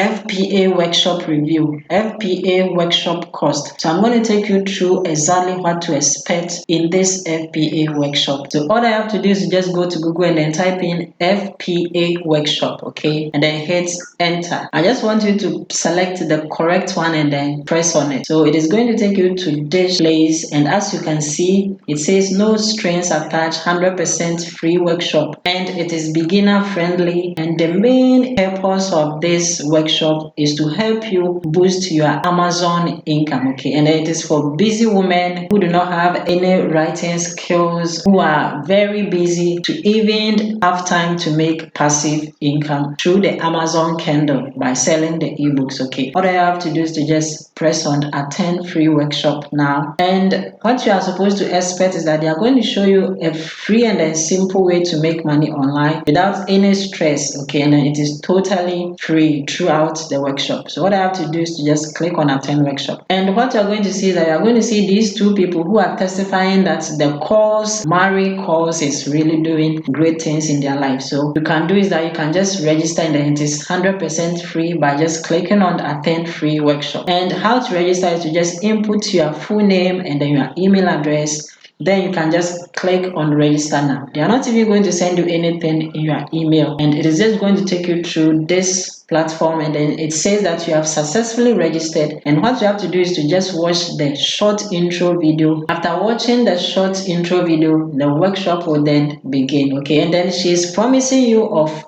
FPA Workshop Review, FPA Workshop Course. So I'm going to take you through exactly what to expect in this FPA workshop. So all I have to do is just go to Google and then type in FPA Workshop, okay? And then hit enter. I just want you to select the correct one and then press on it. So it is going to take you to this place, and as you can see, it says no strings attached, 100% free workshop, and it is beginner friendly. And the main purpose of this workshop is to help you boost your Amazon income, okay? And it is for busy women who do not have any writing skills, who are very busy to even have time to make passive income through the Amazon Kindle by selling the ebooks, okay? All I have to do is to just press on attend free workshop now, and what you are supposed to expect is that they are going to show you a free and a simple way to make money online without any stress, okay? And it is totally free throughout the workshop. So what I have to do is to just click on attend workshop, and what you're going to see is that you're going to see these two people who are testifying that the course, Marie course, is really doing great things in their life. So you can do is that you can just register, and then it is 100% free by just clicking on attend free workshop. And how to register is to just input your full name and then your email address. Then you can just click on register now. They are not even going to send you anything in your email, and it is just going to take you through this platform, and then it says that you have successfully registered. And what you have to do is to just watch the short intro video. After watching the short intro video, the workshop will then begin, okay? And then she's promising you of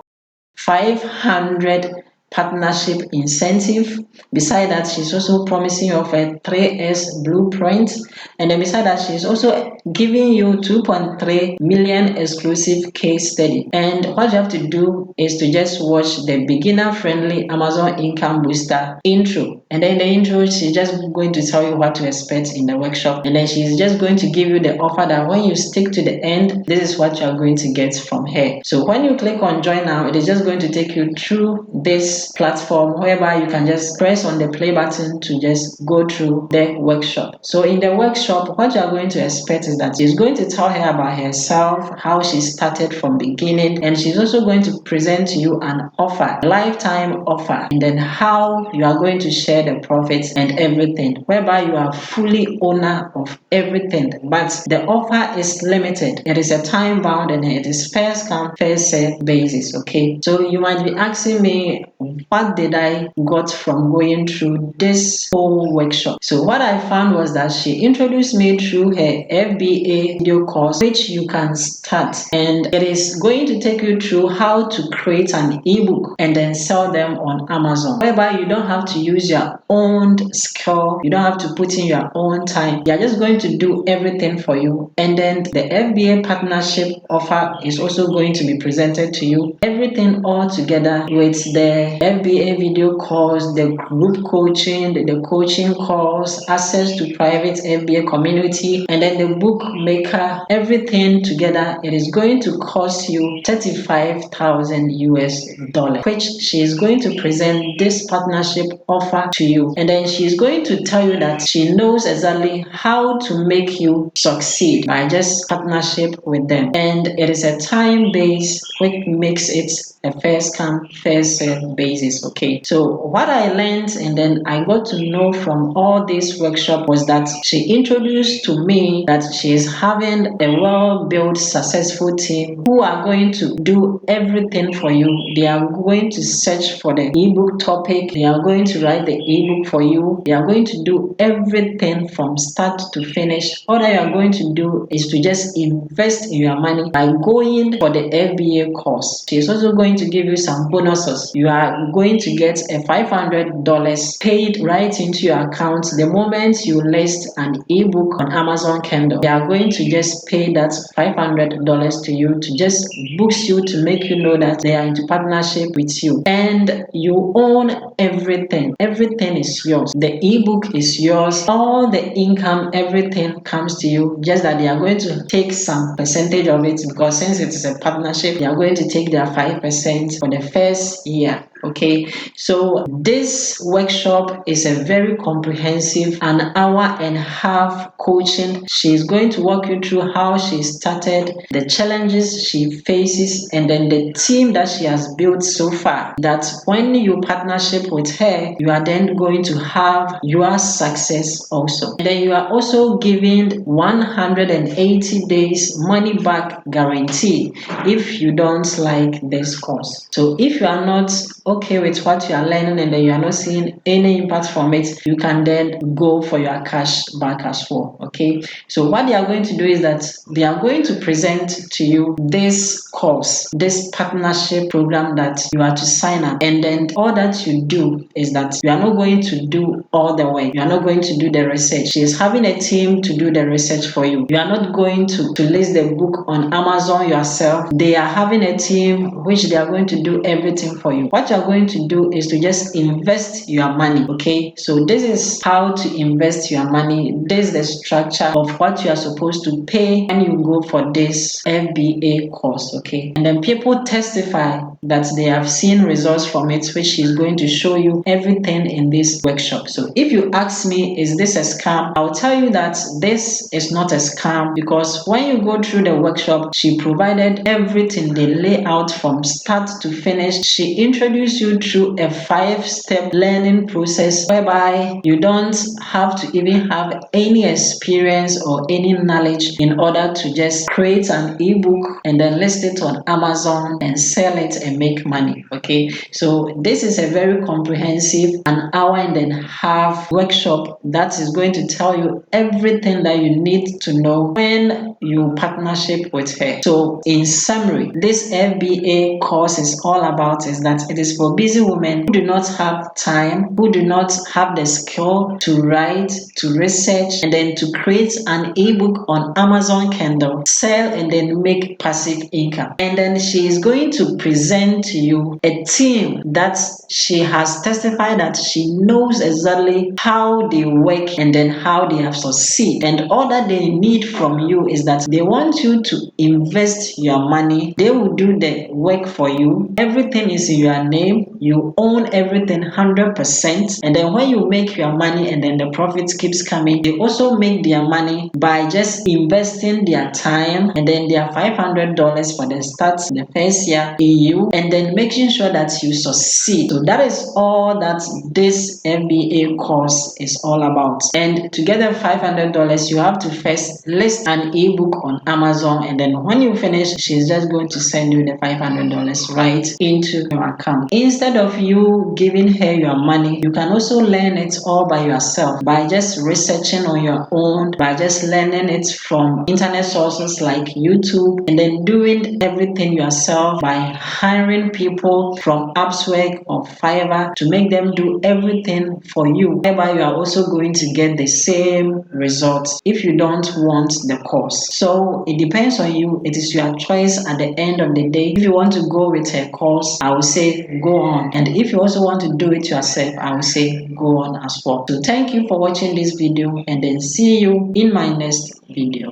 500 partnership incentive. Beside that, she's also promising you of a 3S blueprint, and then beside that, she's also giving you 2.3 million exclusive case study. And what you have to do is to just watch the beginner friendly Amazon income booster intro, and then in the intro she's just going to tell you what to expect in the workshop, and then she's just going to give you the offer that when you stick to the end, this is what you're going to get from her. So when you click on join now, it is just going to take you through this platform whereby you can just press on the play button to just go through the workshop. So in the workshop, what you are going to expect is that she's going to tell her about herself, how she started from beginning, and she's also going to present to you an offer, a lifetime offer, and then how you are going to share the profits and everything, whereby you are fully owner of everything. But the offer is limited. It is a time bound, and it is first come first serve basis, okay? So you might be asking me, what did I got from going through this whole workshop? So what I found was that she introduced me through her FBA video course, which you can start, and it is going to take you through how to create an ebook and then sell them on Amazon, whereby you don't have to use your own skill, you don't have to put in your own time. They are just going to do everything for you, and then the FBA partnership offer is also going to be presented to you, everything all together with the FBA video course, the group coaching, the coaching course, access to private FBA community, and then the book maker, everything together. It is going to cost you $35,000, which she is going to present this partnership offer to you, and then she is going to tell you that she knows exactly how to make you succeed by just partnership with them, and it is a time base, which makes it a first come first serve basis, okay? So what I learned and then I got to know from all this workshop was that she introduced to me that she is having a well-built successful team who are going to do everything for you. They are going to search for the ebook topic, they are going to write the ebook for you, they are going to do everything from start to finish. All that you are going to do is to just invest in your money by going for the FBA course. She is also going to give you some bonuses. You are going to get a $500 paid right into your account the moment you list an ebook on Amazon Kindle. They are going to just pay that $500 to you to just boost you, to make you know that they are into partnership with you, and you own everything. Everything is yours. The ebook is yours. All the income, everything comes to you. Just that they are going to take some percentage of it, because since it is a partnership, they are going to take their 5% for the first year. Okay, so this workshop is a very comprehensive, an hour and a half coaching. She's going to walk you through how she started, the challenges she faces, and then the team that she has built so far. That when you partnership with her, you are then going to have your success also. And then you are also given 180 days money back guarantee if you don't like this course. So if you are not okay with what you are learning and then you are not seeing any impact from it, you can then go for your cash back as well. Okay, so what they are going to do is that they are going to present to you this course, this partnership program that you are to sign up, and then all that you do is that you are not going to do all the work, you are not going to do the research. She is having a team to do the research for you. You are not going to list the book on Amazon yourself. They are having a team which they are going to do everything for you. What you are going to do is to just invest your money. Okay, so this is how to invest your money. This is the structure of what you are supposed to pay when you go for this FBA course. Okay, and then people testify that they have seen results from it, which she's going to show you everything in this workshop. So if you ask me, is this a scam? I'll tell you that this is not a scam, because when you go through the workshop, she provided everything, they lay out from start to finish. She introduced you through a 5-step learning process whereby you don't have to even have any experience or any knowledge in order to just create an ebook and then list it on Amazon and sell it and make money. Okay, so this is a very comprehensive, an hour and a half workshop that is going to tell you everything that you need to know when you partnership with her. So in summary, this FBA course is all about is that it is for busy women who do not have time, who do not have the skill to write, to research, and then to create an ebook on Amazon Kindle, sell and then make passive income. And then she is going to present to you a team that she has testified that she knows exactly how they work and then how they have succeeded. And all that they need from you is that they want you to invest your money. They will do the work for you. Everything is in your name. You own everything 100%. And then when you make your money and then the profit keeps coming, they also make their money by just investing their time and then their $500 for the start, the first year in you, and then making sure that you succeed. So that is all that this FBA course is all about. And to get the $500, you have to first list an ebook on Amazon, and then when you finish, she's just going to send you the $500 right into your account. Instead of you giving her your money, you can also learn it all by yourself by just researching on your own, by just learning it from internet sources like YouTube, and then doing everything yourself by hiring people from Upwork or Fiverr to make them do everything for you, whereby you are also going to get the same results if you don't want the course. So it depends on you. It is your choice at the end of the day. If you want to go with a course, I will say go on. And if you also want to do it yourself, I will say go on as well. So thank you for watching this video, and then see you in my next video.